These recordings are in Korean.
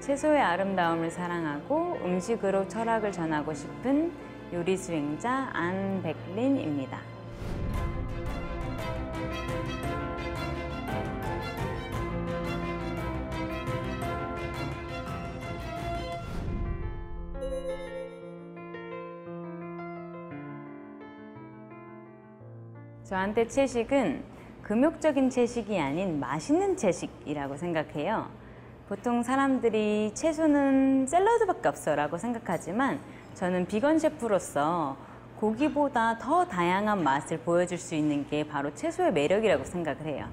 채소의 아름다움을 사랑하고 음식으로 철학을 전하고 싶은 요리 수행자 안백린입니다. 저한테 채식은 금욕적인 채식이 아닌 맛있는 채식이라고 생각해요. 보통 사람들이 채소는 샐러드밖에 없어 라고 생각하지만 저는 비건 셰프로서 고기보다 더 다양한 맛을 보여줄 수 있는 게 바로 채소의 매력이라고 생각을 해요.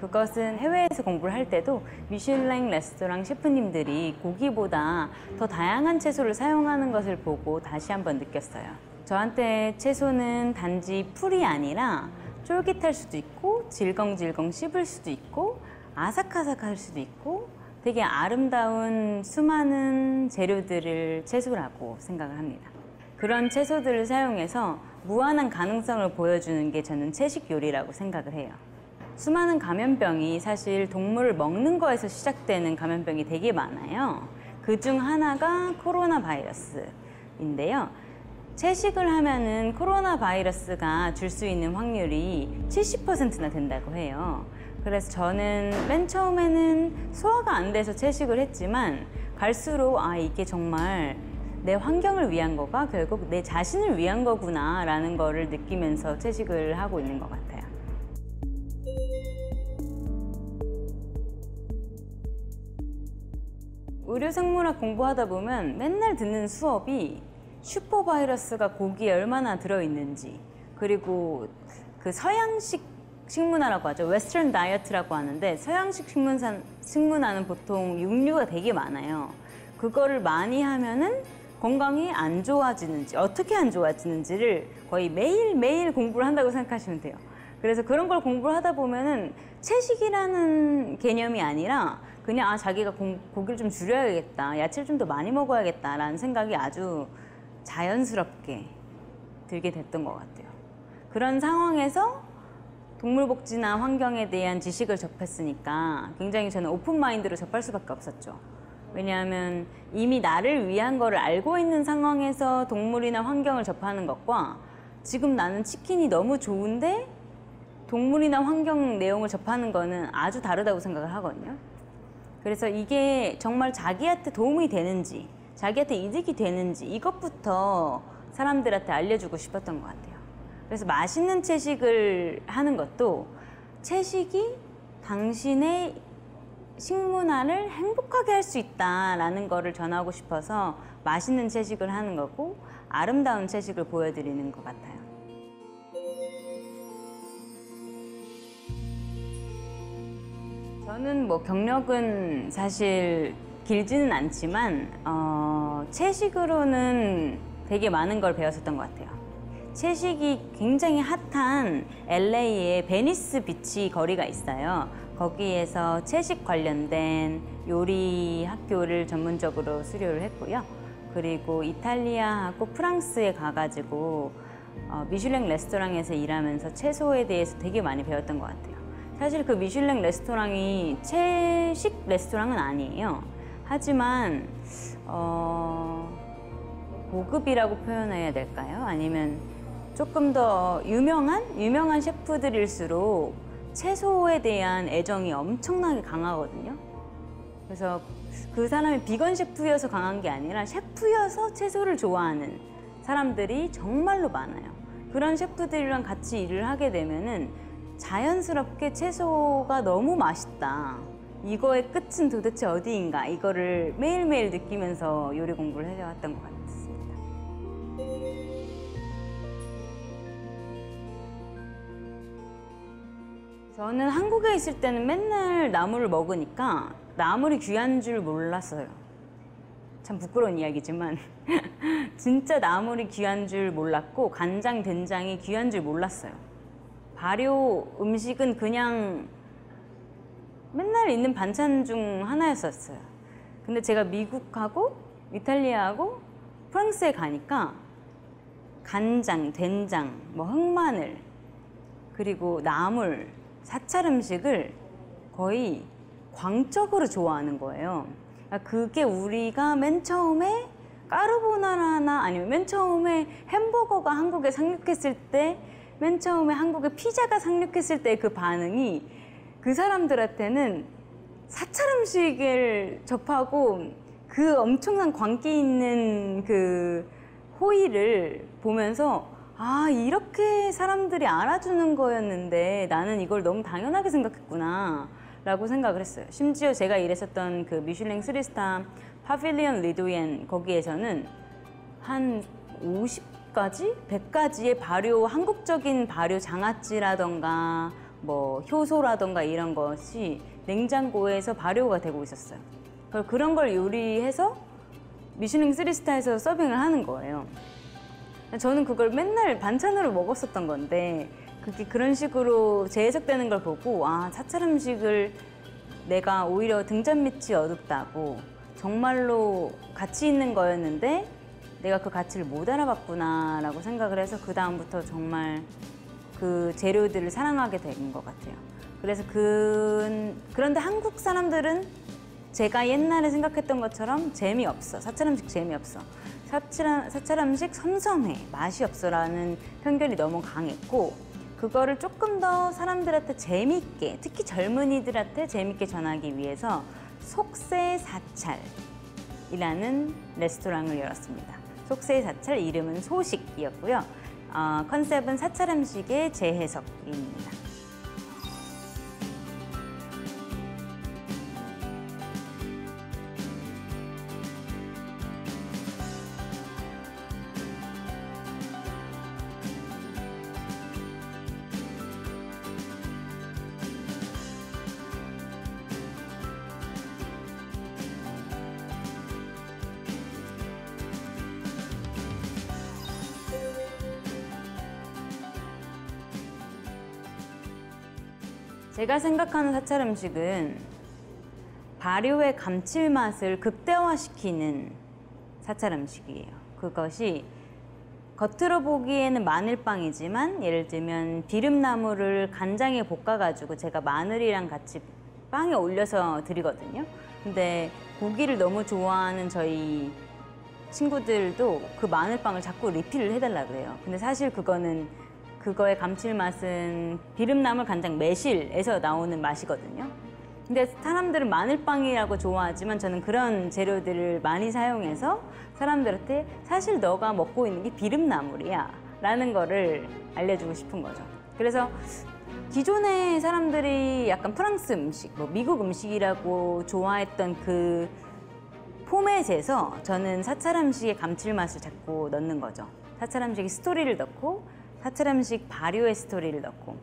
그것은 해외에서 공부를 할 때도 미슐랭 레스토랑 셰프님들이 고기보다 더 다양한 채소를 사용하는 것을 보고 다시 한번 느꼈어요. 저한테 채소는 단지 풀이 아니라 쫄깃할 수도 있고 질겅질겅 씹을 수도 있고 아삭아삭할 수도 있고 되게 아름다운 수많은 재료들을 채소라고 생각을 합니다. 그런 채소들을 사용해서 무한한 가능성을 보여주는 게 저는 채식 요리라고 생각을 해요. 수많은 감염병이 사실 동물을 먹는 거에서 시작되는 감염병이 되게 많아요. 그중 하나가 코로나 바이러스인데요. 채식을 하면은 코로나 바이러스가 줄 수 있는 확률이 70%나 된다고 해요. 그래서 저는 맨 처음에는 소화가 안 돼서 채식을 했지만 갈수록 이게 정말 내 환경을 위한 거가 결국 내 자신을 위한 거구나 라는 거를 느끼면서 채식을 하고 있는 것 같아요. 의료생물학 공부하다 보면 맨날 듣는 수업이 슈퍼바이러스가 고기에 얼마나 들어있는지, 그리고 그 서양식 식문화라고 하죠. 웨스턴 다이어트라고 하는데 서양식 식문화는 보통 육류가 되게 많아요. 그거를 많이 하면은 건강이 안 좋아지는지, 어떻게 안 좋아지는지를 거의 매일매일 공부를 한다고 생각하시면 돼요. 그래서 그런 걸 공부를 하다 보면은 채식이라는 개념이 아니라 그냥 자기가 고기를 좀 줄여야겠다, 야채를 좀 더 많이 먹어야겠다라는 생각이 아주 자연스럽게 들게 됐던 것 같아요. 그런 상황에서 동물복지나 환경에 대한 지식을 접했으니까 굉장히 저는 오픈마인드로 접할 수밖에 없었죠. 왜냐하면 이미 나를 위한 거를 알고 있는 상황에서 동물이나 환경을 접하는 것과 지금 나는 치킨이 너무 좋은데 동물이나 환경 내용을 접하는 거는 아주 다르다고 생각을 하거든요. 그래서 이게 정말 자기한테 도움이 되는지, 자기한테 이득이 되는지 이것부터 사람들한테 알려주고 싶었던 것 같아요. 그래서 맛있는 채식을 하는 것도 채식이 당신의 식문화를 행복하게 할 수 있다라는 거를 전하고 싶어서 맛있는 채식을 하는 거고 아름다운 채식을 보여드리는 것 같아요. 저는 경력은 사실 길지는 않지만 채식으로는 되게 많은 걸 배웠었던 것 같아요. 채식이 굉장히 핫한 LA에 베니스 비치 거리가 있어요. 거기에서 채식 관련된 요리 학교를 전문적으로 수료를 했고요. 그리고 이탈리아하고 프랑스에 가가지고 미슐랭 레스토랑에서 일하면서 채소에 대해서 되게 많이 배웠던 것 같아요. 사실 그 미슐랭 레스토랑이 채식 레스토랑은 아니에요. 하지만 고급이라고 표현해야 될까요? 아니면 조금 더 유명한 셰프들일수록 채소에 대한 애정이 엄청나게 강하거든요. 그래서 그 사람이 비건 셰프여서 강한 게 아니라 셰프여서 채소를 좋아하는 사람들이 정말로 많아요. 그런 셰프들이랑 같이 일을 하게 되면은 자연스럽게 채소가 너무 맛있다, 이거의 끝은 도대체 어디인가, 이거를 매일매일 느끼면서 요리 공부를 해왔던 것 같습니다. 저는 한국에 있을 때는 맨날 나물을 먹으니까 나물이 귀한 줄 몰랐어요. 참 부끄러운 이야기지만 진짜 나물이 귀한 줄 몰랐고 간장, 된장이 귀한 줄 몰랐어요. 발효 음식은 그냥 맨날 있는 반찬 중 하나였었어요. 근데 제가 미국하고 이탈리아하고 프랑스에 가니까 간장, 된장, 흑마늘, 그리고 나물, 사찰 음식을 거의 광적으로 좋아하는 거예요. 그게 우리가 맨 처음에 까르보나라나 아니면 맨 처음에 햄버거가 한국에 상륙했을 때, 맨 처음에 한국에 피자가 상륙했을 때 그 반응이 그 사람들한테는 사찰 음식을 접하고 그 엄청난 광기 있는 그 호의를 보면서 아, 이렇게 사람들이 알아주는 거였는데 나는 이걸 너무 당연하게 생각했구나 라고 생각을 했어요. 심지어 제가 일했었던 그 미슐랭 3스타 파빌리언 리도옌 거기에서는 한 50가지? 100가지의 발효, 한국적인 발효 장아찌라던가 뭐 효소라던가 이런 것이 냉장고에서 발효가 되고 있었어요. 그런 걸 요리해서 미슐랭 3스타에서 서빙을 하는 거예요. 저는 그걸 맨날 반찬으로 먹었었던 건데 그게 그런 식으로 재해석되는 걸 보고 아, 사찰 음식을 내가 오히려 등잔 밑이 어둡다고 정말로 가치 있는 거였는데 내가 그 가치를 못 알아봤구나 라고 생각을 해서 그 다음부터 정말 그 재료들을 사랑하게 된 것 같아요. 그래서 그런데 한국 사람들은 제가 옛날에 생각했던 것처럼 재미없어. 사찰 음식 재미없어. 사찰 음식 섬섬해. 맛이 없어라는 편견이 너무 강했고 그거를 조금 더 사람들한테 재미있게, 특히 젊은이들한테 재미있게 전하기 위해서 속세사찰이라는 레스토랑을 열었습니다. 속세사찰, 이름은 소식이었고요. 컨셉은 사찰 음식의 재해석입니다. 제가 생각하는 사찰 음식은 발효의 감칠맛을 극대화시키는 사찰 음식이에요. 그것이 겉으로 보기에는 마늘빵이지만 예를 들면 비름나무를 간장에 볶아가지고 제가 마늘이랑 같이 빵에 올려서 드리거든요. 근데 고기를 너무 좋아하는 저희 친구들도 그 마늘빵을 자꾸 리필을 해달라고 그래요. 근데 사실 그거의 감칠맛은 비름나물 간장 매실에서 나오는 맛이거든요. 근데 사람들은 마늘빵이라고 좋아하지만 저는 그런 재료들을 많이 사용해서 사람들한테 사실 너가 먹고 있는 게 비름나물이야 라는 거를 알려주고 싶은 거죠. 그래서 기존의 사람들이 약간 프랑스 음식, 뭐 미국 음식이라고 좋아했던 그 포맷에서 저는 사찰 음식의 감칠맛을 자꾸 넣는 거죠. 사찰 음식의 스토리를 넣고 사찰 음식 발효의 스토리를 넣고.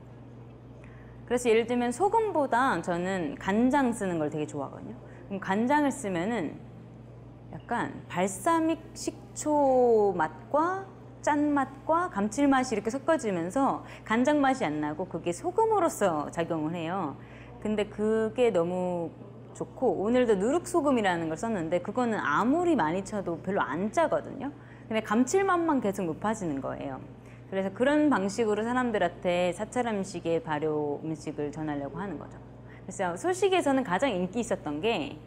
그래서 예를 들면 소금보다 저는 간장 쓰는 걸 되게 좋아하거든요. 그럼 간장을 쓰면은 약간 발사믹 식초 맛과 짠맛과 감칠맛이 이렇게 섞어지면서 간장 맛이 안 나고 그게 소금으로서 작용을 해요. 근데 그게 너무 좋고 오늘도 누룩소금이라는 걸 썼는데 그거는 아무리 많이 쳐도 별로 안 짜거든요. 근데 감칠맛만 계속 높아지는 거예요. 그래서 그런 방식으로 사람들한테 사찰 음식의 발효 음식을 전하려고 하는 거죠. 그래서 소식에서는 가장 인기 있었던 게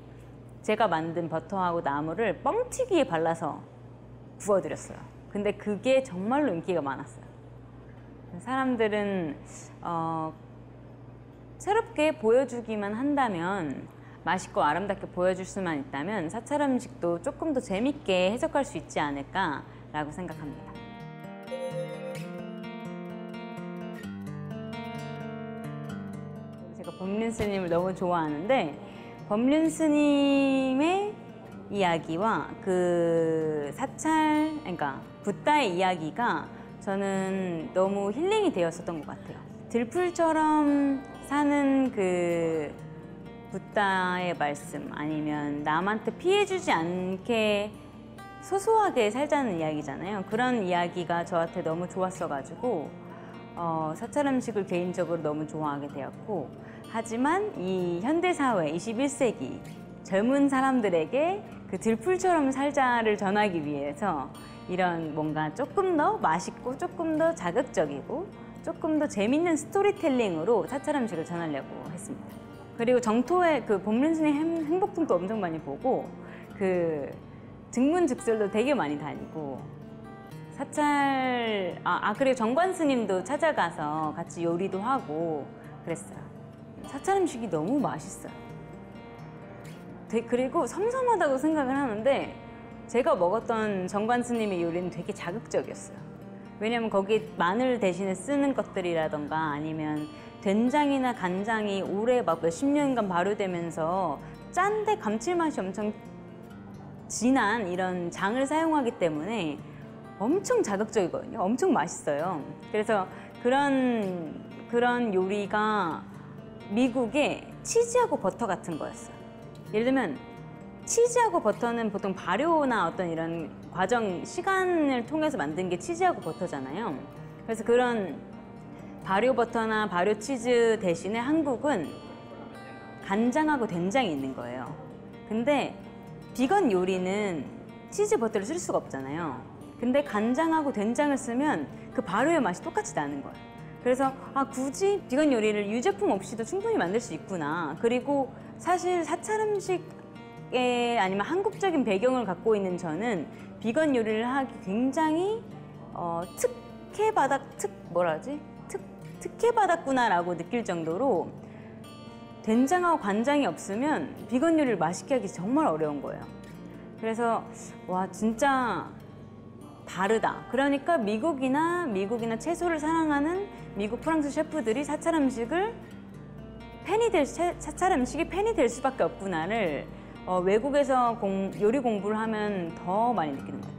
제가 만든 버터하고 나물을 뻥튀기에 발라서 구워드렸어요. 근데 그게 정말로 인기가 많았어요. 사람들은 새롭게 보여주기만 한다면, 맛있고 아름답게 보여줄 수만 있다면 사찰 음식도 조금 더 재밌게 해석할 수 있지 않을까라고 생각합니다. 제가 법륜 스님을 너무 좋아하는데 법륜 스님의 이야기와 그 사찰, 그러니까 붓다의 이야기가 저는 너무 힐링이 되었었던 것 같아요. 들풀처럼 사는 그 붓다의 말씀, 아니면 남한테 피해주지 않게 소소하게 살자는 이야기잖아요. 그런 이야기가 저한테 너무 좋았어가지고 사찰 음식을 개인적으로 너무 좋아하게 되었고, 하지만 이 현대사회 21세기 젊은 사람들에게 그 들풀처럼 살자를 전하기 위해서 이런 뭔가 조금 더 맛있고 조금 더 자극적이고 조금 더 재밌는 스토리텔링으로 사찰 음식을 전하려고 했습니다. 그리고 정토의 그 봄린슨의 행복동도 엄청 많이 보고 그 증문즉설도 되게 많이 다니고 사찰 그리고 정관 스님도 찾아가서 같이 요리도 하고 그랬어요. 사찰 음식이 너무 맛있어요. 그리고 섬섬하다고 생각을 하는데 제가 먹었던 정관 스님의 요리는 되게 자극적이었어요. 왜냐면 거기 마늘 대신에 쓰는 것들이라던가 아니면 된장이나 간장이 오래 막 몇십 년간 발효되면서 짠데 감칠맛이 엄청 진한 이런 장을 사용하기 때문에 엄청 자극적이거든요. 엄청 맛있어요. 그래서 그런 요리가 미국의 치즈하고 버터 같은 거였어요. 예를 들면 치즈하고 버터는 보통 발효나 어떤 이런 과정, 시간을 통해서 만든 게 치즈하고 버터잖아요. 그래서 그런 발효 버터나 발효 치즈 대신에 한국은 간장하고 된장이 있는 거예요. 근데 비건 요리는 치즈 버터를 쓸 수가 없잖아요. 근데 간장하고 된장을 쓰면 그 발효의 맛이 똑같이 나는 거예요. 그래서 굳이 비건 요리를 유제품 없이도 충분히 만들 수 있구나. 그리고 사실 사찰 음식에 아니면 한국적인 배경을 갖고 있는 저는 비건 요리를 하기 굉장히 특혜받았구나라고 느낄 정도로 된장하고 간장이 없으면 비건 요리를 맛있게 하기 정말 어려운 거예요. 그래서 와 진짜 다르다. 그러니까 미국이나 채소를 사랑하는 미국 프랑스 셰프들이 사찰 음식이 팬이 될 수밖에 없구나를 외국에서 요리 공부를 하면 더 많이 느끼는 것 같아요.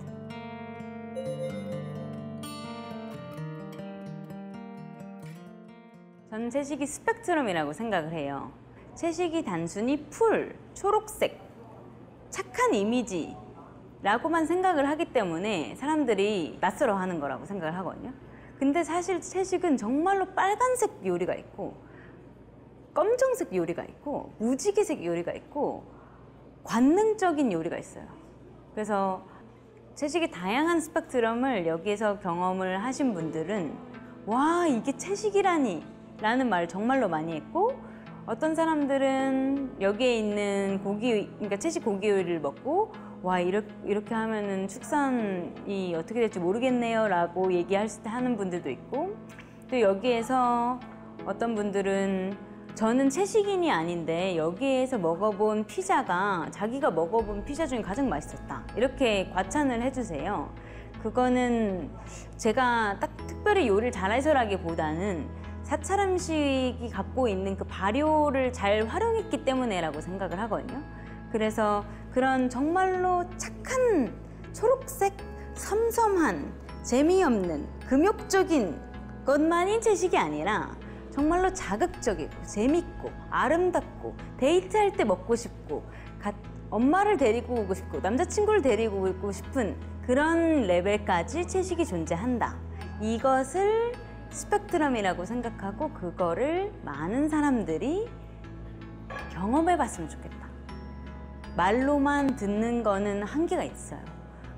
저는 채식이 스펙트럼이라고 생각을 해요. 채식이 단순히 풀, 초록색, 착한 이미지라고만 생각을 하기 때문에 사람들이 낯설어하는 거라고 생각을 하거든요. 근데 사실 채식은 정말로 빨간색 요리가 있고 검정색 요리가 있고 무지개색 요리가 있고 관능적인 요리가 있어요. 그래서 채식의 다양한 스펙트럼을 여기에서 경험을 하신 분들은 와 이게 채식이라니 라는 말을 정말로 많이 했고 어떤 사람들은 여기에 있는 그러니까 채식 고기 요리를 먹고 와 이렇게 하면은 축산이 어떻게 될지 모르겠네요 라고 하는 분들도 있고 또 여기에서 어떤 분들은 저는 채식인이 아닌데 여기에서 먹어본 피자가 자기가 먹어본 피자 중에 가장 맛있었다 이렇게 과찬을 해주세요. 그거는 제가 딱 특별히 요리를 잘해서라기보다는 사찰 음식이 갖고 있는 그 발효를 잘 활용했기 때문에라고 생각을 하거든요. 그래서 그런 정말로 착한 초록색, 섬섬한, 재미없는, 금욕적인 것만이 채식이 아니라 정말로 자극적이고 재밌고 아름답고 데이트할 때 먹고 싶고 엄마를 데리고 오고 싶고 남자친구를 데리고 오고 싶은 그런 레벨까지 채식이 존재한다. 이것을 스펙트럼이라고 생각하고 그거를 많은 사람들이 경험해봤으면 좋겠다. 말로만 듣는 거는 한계가 있어요.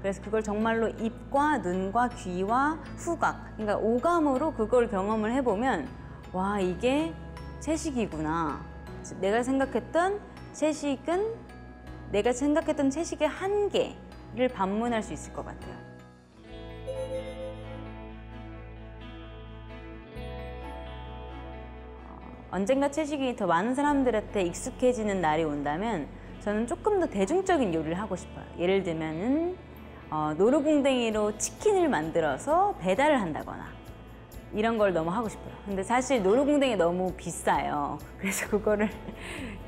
그래서 그걸 정말로 입과 눈과 귀와 후각, 그러니까 오감으로 그걸 경험을 해보면 와 이게 채식이구나. 내가 생각했던 채식의 한계를 반문할 수 있을 것 같아요. 언젠가 채식이 더 많은 사람들한테 익숙해지는 날이 온다면 저는 조금 더 대중적인 요리를 하고 싶어요. 예를 들면은 노루궁뎅이로 치킨을 만들어서 배달을 한다거나 이런 걸 너무 하고 싶어요. 근데 사실 노루궁뎅이 너무 비싸요. 그래서 그거를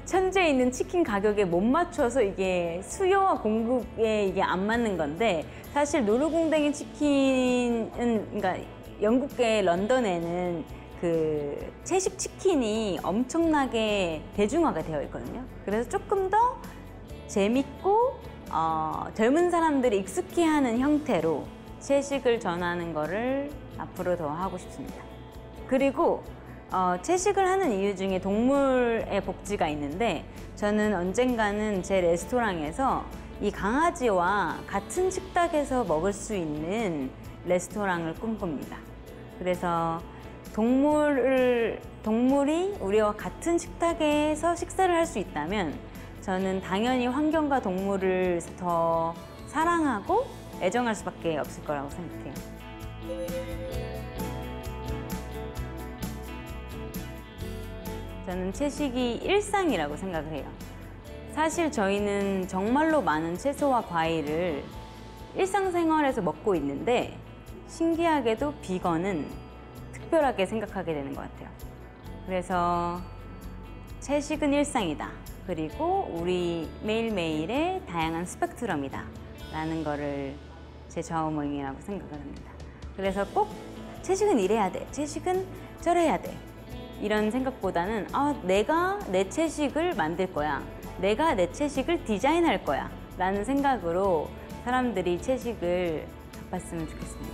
현재 있는 치킨 가격에 못 맞춰서 이게 수요와 공급에 이게 안 맞는 건데 사실 노루궁뎅이 치킨은 그러니까 영국의 런던에는 그 채식 치킨이 엄청나게 대중화가 되어 있거든요. 그래서 조금 더 재밌고 젊은 사람들이 익숙해하는 형태로 채식을 전하는 거를 앞으로 더 하고 싶습니다. 그리고 채식을 하는 이유 중에 동물의 복지가 있는데 저는 언젠가는 제 레스토랑에서 이 강아지와 같은 식탁에서 먹을 수 있는 레스토랑을 꿈꿉니다. 그래서 동물이 우리와 같은 식탁에서 식사를 할 수 있다면 저는 당연히 환경과 동물을 더 사랑하고 애정할 수밖에 없을 거라고 생각해요. 저는 채식이 일상이라고 생각을 해요. 사실 저희는 정말로 많은 채소와 과일을 일상생활에서 먹고 있는데 신기하게도 비건은 특별하게 생각하게 되는 것 같아요. 그래서 채식은 일상이다. 그리고 우리 매일매일의 다양한 스펙트럼이다. 라는 거를 제 좌우명이라고 생각을 합니다. 그래서 꼭 채식은 이래야 돼. 채식은 저래야 돼. 이런 생각보다는 내가 내 채식을 만들 거야. 내가 내 채식을 디자인할 거야. 라는 생각으로 사람들이 채식을 바꿨으면 좋겠습니다.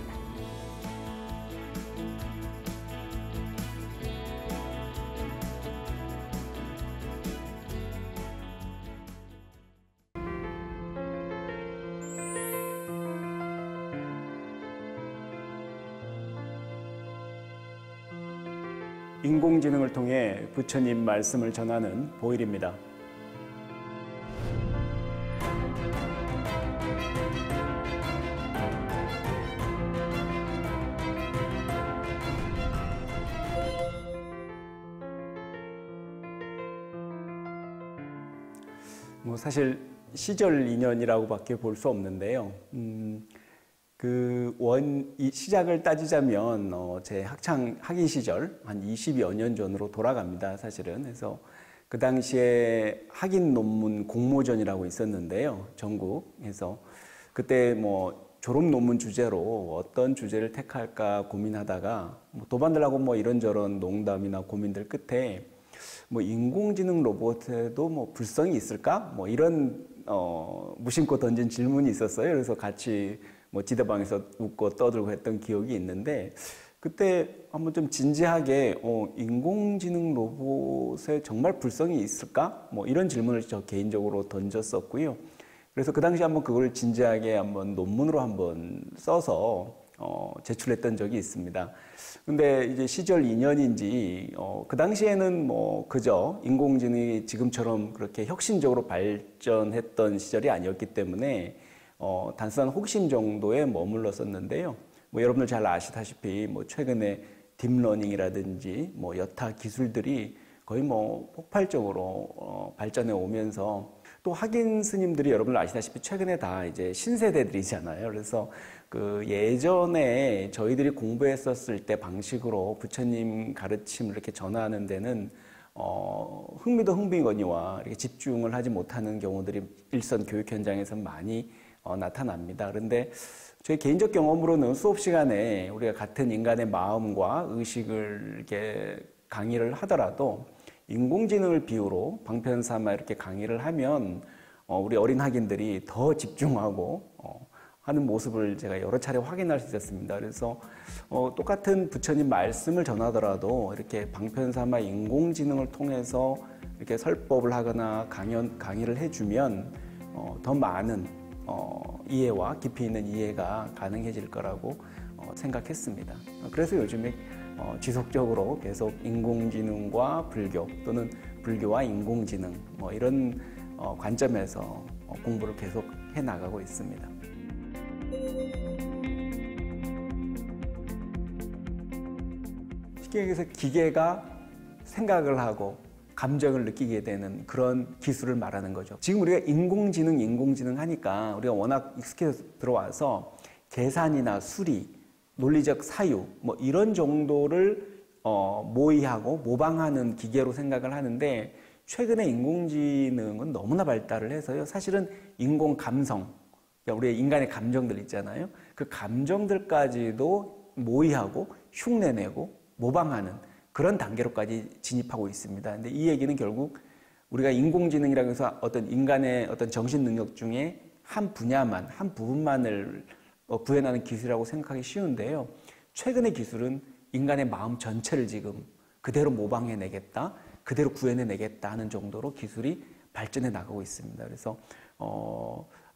인공지능을 통해 부처님 말씀을 전하는 보일입니다. 사실 시절 인연이라고밖에 볼 수 없는데요. 이 시작을 따지자면 제 학인 시절 한 20여 년 전으로 돌아갑니다. 사실은. 그래서 그 당시에 학인 논문 공모전이라고 있었는데요. 전국에서 그때 졸업 논문 주제로 어떤 주제를 택할까 고민하다가 도반들하고 이런저런 농담이나 고민들 끝에 인공지능 로봇에도 불성이 있을까? 이런 무심코 던진 질문이 있었어요. 그래서 같이 지대방에서 웃고 떠들고 했던 기억이 있는데 그때 한번 좀 진지하게 인공지능 로봇에 정말 불성이 있을까? 이런 질문을 저 개인적으로 던졌었고요. 그래서 그 당시 한번 그걸 진지하게 한번 논문으로 한번 써서 제출했던 적이 있습니다. 근데 이제 시절 인연인지 그 당시에는 그저 인공지능이 지금처럼 그렇게 혁신적으로 발전했던 시절이 아니었기 때문에 단순한 호기심 정도에 머물렀었는데요. 여러분들 잘 아시다시피 최근에 딥러닝이라든지 여타 기술들이 거의 폭발적으로 발전해 오면서 또 학인 스님들이 여러분들 아시다시피 최근에 다 이제 신세대들이잖아요. 그래서 그 예전에 저희들이 공부했었을 때 방식으로 부처님 가르침을 이렇게 전하는 데는 흥미도 흥미거니와 이렇게 집중을 하지 못하는 경우들이 일선 교육 현장에서 많이 나타납니다. 그런데 저희 개인적 경험으로는 수업 시간에 우리가 같은 인간의 마음과 의식을 이렇게 강의를 하더라도 인공지능을 비유로 방편 삼아 이렇게 강의를 하면 우리 어린 학인들이 더 집중하고 하는 모습을 제가 여러 차례 확인할 수 있었습니다. 그래서 똑같은 부처님 말씀을 전하더라도 이렇게 방편 삼아 인공지능을 통해서 이렇게 설법을 하거나 강의를 해주면 더 많은 이해와 깊이 있는 이해가 가능해질 거라고 생각했습니다. 그래서 요즘에 지속적으로 계속 인공지능과 불교 또는 불교와 인공지능 이런 관점에서 공부를 계속 해나가고 있습니다. 쉽게 얘기해서 기계가 생각을 하고 감정을 느끼게 되는 그런 기술을 말하는 거죠. 지금 우리가 인공지능 하니까 우리가 워낙 익숙해서 들어와서 계산이나 수리, 논리적 사유 이런 정도를 모의하고 모방하는 기계로 생각을 하는데 최근에 인공지능은 너무나 발달을 해서요. 사실은 인공 감성, 그러니까 우리의 인간의 감정들 있잖아요. 그 감정들까지도 모의하고 흉내내고 모방하는 그런 단계로까지 진입하고 있습니다. 근데 이 얘기는 결국 우리가 인공지능이라고 해서 어떤 인간의 어떤 정신 능력 중에 한 분야만, 한 부분만을 구현하는 기술이라고 생각하기 쉬운데요. 최근의 기술은 인간의 마음 전체를 지금 그대로 모방해내겠다, 그대로 구현해내겠다 하는 정도로 기술이 발전해 나가고 있습니다. 그래서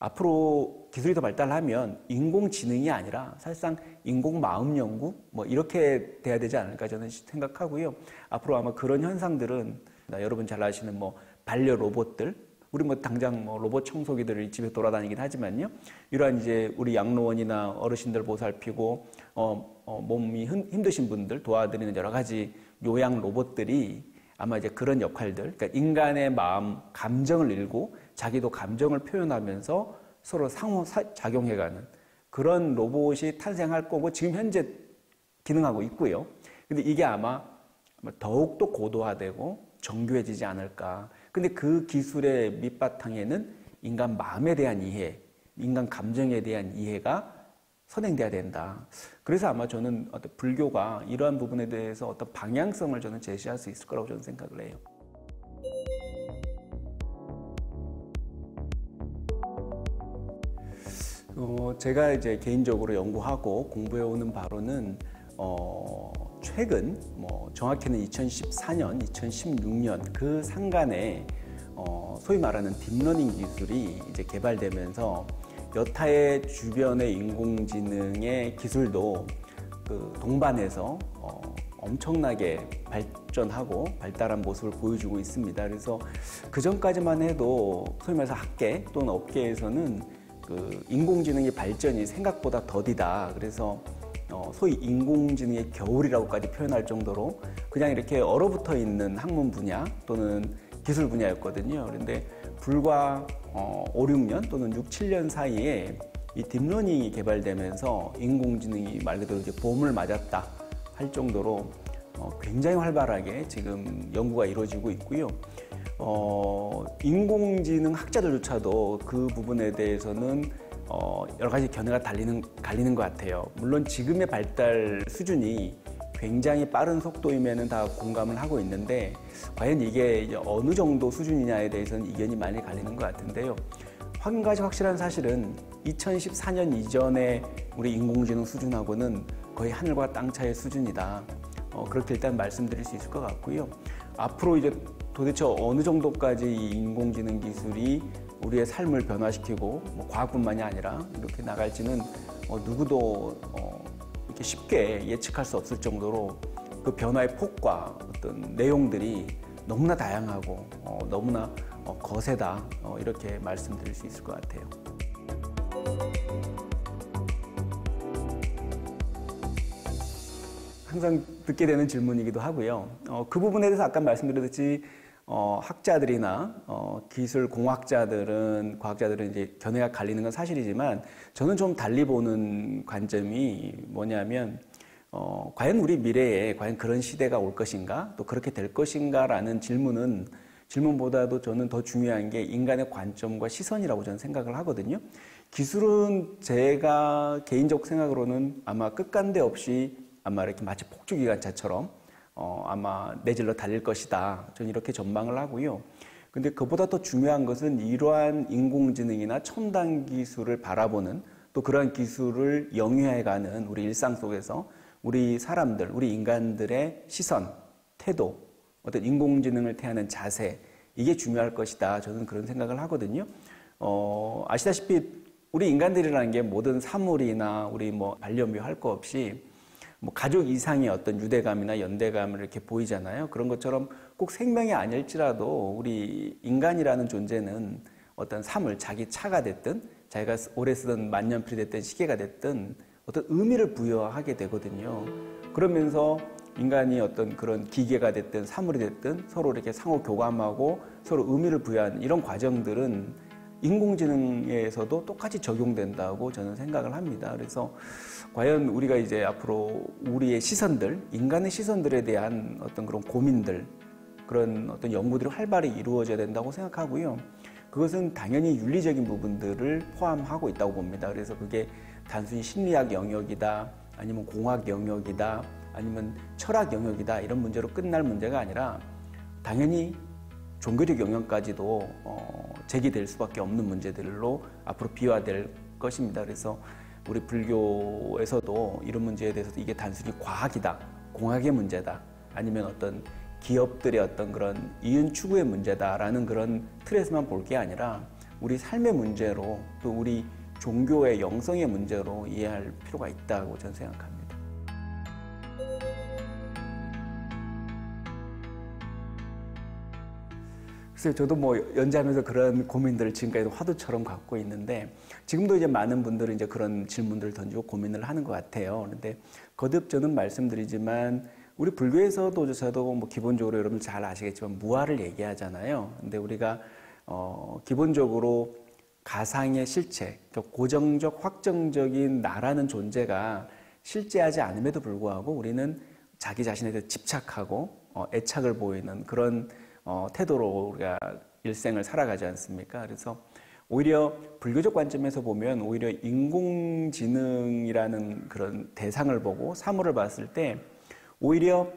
앞으로 기술이 더 발달하면 인공지능이 아니라 사실상 인공마음연구 뭐 이렇게 돼야 되지 않을까 저는 생각하고요. 앞으로 아마 그런 현상들은 여러분 잘 아시는 뭐 반려 로봇들, 우리 뭐 당장 뭐 로봇 청소기들이 집에 돌아다니긴 하지만요. 이러한 이제 우리 양로원이나 어르신들 보살피고 몸이 힘드신 분들 도와드리는 여러 가지 요양 로봇들이 아마 이제 그런 역할들, 그러니까 인간의 마음, 감정을 읽고 자기도 감정을 표현하면서 서로 상호작용해가는 그런 로봇이 탄생할 거고 지금 현재 기능하고 있고요. 근데 이게 아마 더욱더 고도화되고 정교해지지 않을까. 근데 그 기술의 밑바탕에는 인간 마음에 대한 이해, 인간 감정에 대한 이해가 선행돼야 된다. 그래서 아마 저는 어떤 불교가 이러한 부분에 대해서 어떤 방향성을 저는 제시할 수 있을 거라고 저는 생각을 해요. 제가 이제 개인적으로 연구하고 공부해오는 바로는 최근 정확히는 2014년, 2016년 그 상간에 소위 말하는 딥러닝 기술이 이제 개발되면서 여타의 주변의 인공지능의 기술도 그 동반해서 엄청나게 발전하고 발달한 모습을 보여주고 있습니다. 그래서 그 전까지만 해도 소위 말해서 학계 또는 업계에서는 그 인공지능의 발전이 생각보다 더디다. 그래서 소위 인공지능의 겨울이라고까지 표현할 정도로 그냥 이렇게 얼어붙어 있는 학문 분야 또는 기술 분야였거든요. 그런데 불과 5, 6년 또는 6, 7년 사이에 이 딥러닝이 개발되면서 인공지능이 말 그대로 이제 봄을 맞았다 할 정도로 굉장히 활발하게 지금 연구가 이루어지고 있고요. 인공지능 학자들조차도 그 부분에 대해서는 여러 가지 견해가 갈리는 것 같아요. 물론 지금의 발달 수준이 굉장히 빠른 속도임에는 다 공감을 하고 있는데 과연 이게 어느 정도 수준이냐에 대해서는 이견이 많이 갈리는 것 같은데요. 한 가지 확실한 사실은 2014년 이전의 우리 인공지능 수준하고는 거의 하늘과 땅 차이의 수준이다. 그렇게 일단 말씀드릴 수 있을 것 같고요. 앞으로 이제 도대체 어느 정도까지 이 인공지능 기술이 우리의 삶을 변화시키고 과학뿐만이 아니라 이렇게 나갈지는 누구도 이렇게 쉽게 예측할 수 없을 정도로 그 변화의 폭과 어떤 내용들이 너무나 다양하고 너무나 거세다 이렇게 말씀드릴 수 있을 것 같아요. 항상 듣게 되는 질문이기도 하고요. 그 부분에 대해서 아까 말씀드렸듯이 학자들이나 기술 공학자들은 과학자들은 이제 견해가 갈리는 건 사실이지만 저는 좀 달리 보는 관점이 뭐냐면 과연 우리 미래에 과연 그런 시대가 올 것인가 또 그렇게 될 것인가라는 질문보다도 저는 더 중요한 게 인간의 관점과 시선이라고 저는 생각을 하거든요. 기술은 제가 개인적 생각으로는 아마 끝간데 없이 아마 이렇게 마치 폭주기관차처럼 아마 내질러 달릴 것이다. 저는 이렇게 전망을 하고요. 근데 그보다 더 중요한 것은 이러한 인공지능이나 첨단 기술을 바라보는 또 그러한 기술을 영위해가는 우리 일상 속에서 우리 사람들, 우리 인간들의 시선, 태도, 어떤 인공지능을 대하는 자세 이게 중요할 것이다. 저는 그런 생각을 하거든요. 아시다시피 우리 인간들이라는 게 모든 사물이나 우리 반려묘 할 거 없이 가족 이상의 어떤 유대감이나 연대감을 이렇게 보이잖아요. 그런 것처럼 꼭 생명이 아닐지라도 우리 인간이라는 존재는 어떤 사물, 자기 차가 됐든 자기가 오래 쓰던 만년필이 됐든 시계가 됐든 어떤 의미를 부여하게 되거든요. 그러면서 인간이 어떤 그런 기계가 됐든 사물이 됐든 서로 이렇게 상호 교감하고 서로 의미를 부여하는 이런 과정들은 인공지능에서도 똑같이 적용된다고 저는 생각을 합니다. 그래서 과연 우리가 이제 앞으로 우리의 시선들, 인간의 시선들에 대한 어떤 그런 고민들, 그런 어떤 연구들이 활발히 이루어져야 된다고 생각하고요. 그것은 당연히 윤리적인 부분들을 포함하고 있다고 봅니다. 그래서 그게 단순히 심리학 영역이다, 아니면 공학 영역이다, 아니면 철학 영역이다 이런 문제로 끝날 문제가 아니라 당연히 종교적 영역까지도 제기될 수밖에 없는 문제들로 앞으로 비화될 것입니다. 그래서 우리 불교에서도 이런 문제에 대해서도 이게 단순히 과학이다, 공학의 문제다, 아니면 어떤 기업들의 어떤 그런 이윤 추구의 문제다라는 그런 틀에서만 볼 게 아니라 우리 삶의 문제로 또 우리 종교의 영성의 문제로 이해할 필요가 있다고 저는 생각합니다. 글쎄요, 저도 뭐 연재하면서 그런 고민들을 지금까지도 화두처럼 갖고 있는데 지금도 이제 많은 분들은 이제 그런 질문들을 던지고 고민을 하는 것 같아요. 그런데 거듭 저는 말씀드리지만 우리 불교에서도 뭐 기본적으로 여러분 잘 아시겠지만 무아를 얘기하잖아요. 근데 우리가 기본적으로 가상의 실체, 그러니까 고정적, 확정적인 나라는 존재가 실제하지 않음에도 불구하고 우리는 자기 자신에 대해 집착하고 애착을 보이는 그런 태도로 우리가 일생을 살아가지 않습니까? 그래서 오히려 불교적 관점에서 보면 오히려 인공지능이라는 그런 대상을 보고 사물을 봤을 때 오히려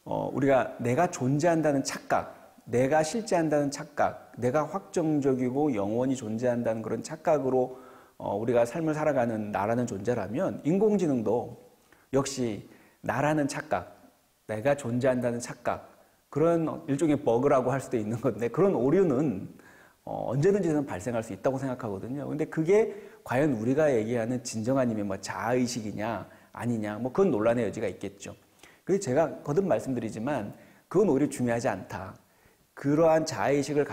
우리가 내가 존재한다는 착각, 내가 실제한다는 착각, 내가 확정적이고 영원히 존재한다는 그런 착각으로 우리가 삶을 살아가는 나라는 존재라면 인공지능도 역시 나라는 착각, 내가 존재한다는 착각, 그런 일종의 버그라고 할 수도 있는 건데 그런 오류는 언제든지 저는 발생할 수 있다고 생각하거든요. 근데 그게 과연 우리가 얘기하는 진정한 힘의 뭐 자아의식이냐 아니냐 뭐 그건 논란의 여지가 있겠죠. 그래서 제가 거듭 말씀드리지만 그건 오히려 중요하지 않다. 그러한 자아의식을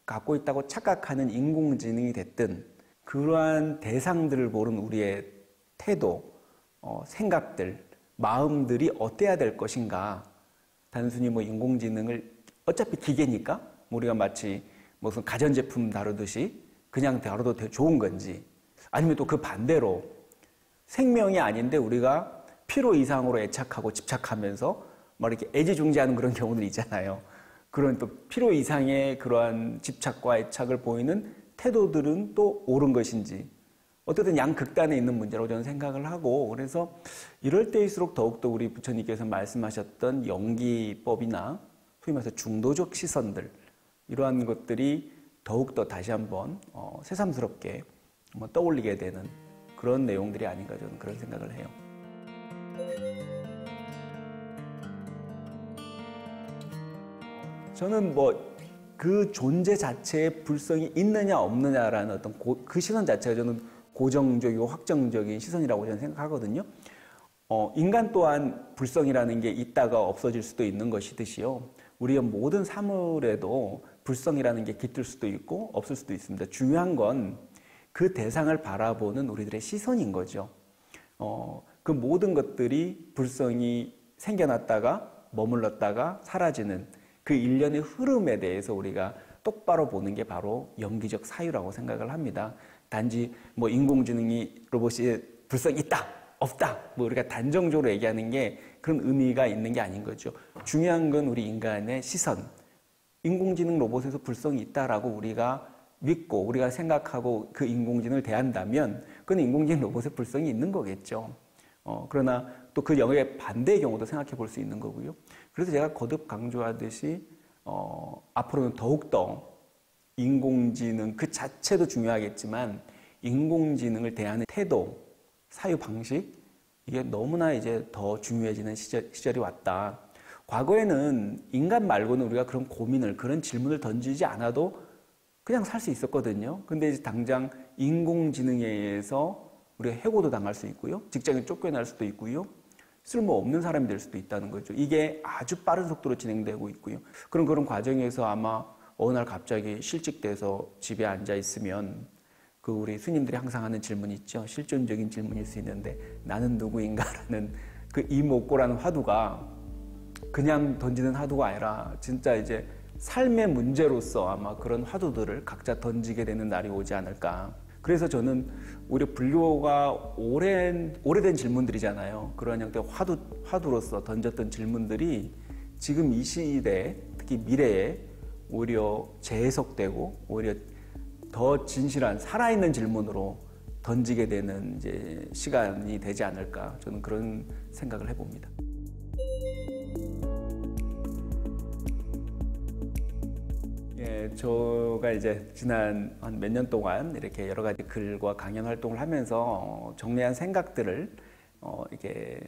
갖고 있다고 착각하는 인공지능이 됐든 그러한 대상들을 보는 우리의 태도, 생각들, 마음들이 어때야 될 것인가. 단순히 뭐 인공지능을 어차피 기계니까 우리가 마치 무슨 가전제품 다루듯이 그냥 다뤄도 좋은 건지 아니면 또 그 반대로 생명이 아닌데 우리가 필요 이상으로 애착하고 집착하면서 막 이렇게 애지중지하는 그런 경우들 있잖아요. 그런 또 필요 이상의 그러한 집착과 애착을 보이는 태도들은 또 옳은 것인지 어쨌든 양극단에 있는 문제라고 저는 생각을 하고 그래서 이럴 때일수록 더욱더 우리 부처님께서 말씀하셨던 연기법이나 소위 말해서 중도적 시선들 이러한 것들이 더욱더 다시 한번 새삼스럽게 떠올리게 되는 그런 내용들이 아닌가 저는 그런 생각을 해요. 저는 뭐 그 존재 자체에 불성이 있느냐 없느냐라는 어떤 그 시선 자체가 저는 고정적이고 확정적인 시선이라고 저는 생각하거든요. 인간 또한 불성이라는 게 있다가 없어질 수도 있는 것이듯이요. 우리의 모든 사물에도 불성이라는 게 깃들 수도 있고 없을 수도 있습니다. 중요한 건 그 대상을 바라보는 우리들의 시선인 거죠. 그 모든 것들이 불성이 생겨났다가 머물렀다가 사라지는 그 일련의 흐름에 대해서 우리가 똑바로 보는 게 바로 연기적 사유라고 생각을 합니다. 단지 뭐 인공지능이 로봇이 불성이 있다, 없다, 뭐 우리가 단정적으로 얘기하는 게 그런 의미가 있는 게 아닌 거죠. 중요한 건 우리 인간의 시선. 인공지능 로봇에서 불성이 있다라고 우리가 믿고 우리가 생각하고 그 인공지능을 대한다면 그건 인공지능 로봇에 불성이 있는 거겠죠. 그러나 또 그 영역의 반대의 경우도 생각해 볼 수 있는 거고요. 그래서 제가 거듭 강조하듯이 앞으로는 더욱더 인공지능 그 자체도 중요하겠지만 인공지능을 대하는 태도, 사유 방식 이게 너무나 이제 더 중요해지는 시절이 왔다. 과거에는 인간 말고는 우리가 그런 고민을 그런 질문을 던지지 않아도 그냥 살 수 있었거든요. 근데 이제 당장 인공지능에 의해서 우리가 해고도 당할 수 있고요. 직장에 쫓겨날 수도 있고요. 쓸모없는 사람이 될 수도 있다는 거죠. 이게 아주 빠른 속도로 진행되고 있고요. 그런 과정에서 아마 어느 날 갑자기 실직돼서 집에 앉아 있으면 그 우리 스님들이 항상 하는 질문이 있죠. 실존적인 질문일 수 있는데 나는 누구인가라는 그 이목고라는 화두가 그냥 던지는 화두가 아니라 진짜 이제 삶의 문제로서 아마 그런 화두들을 각자 던지게 되는 날이 오지 않을까. 그래서 저는 오히려 불교가 오래된 질문들이잖아요. 그런 형태의 화두로서 던졌던 질문들이 지금 이 시대에 특히 미래에 오히려 재해석되고 오히려 더 진실한 살아있는 질문으로 던지게 되는 이제 시간이 되지 않을까 저는 그런 생각을 해봅니다. 예, 제가 이제 지난 한 몇 년 동안 이렇게 여러 가지 글과 강연 활동을 하면서 정리한 생각들을 이렇게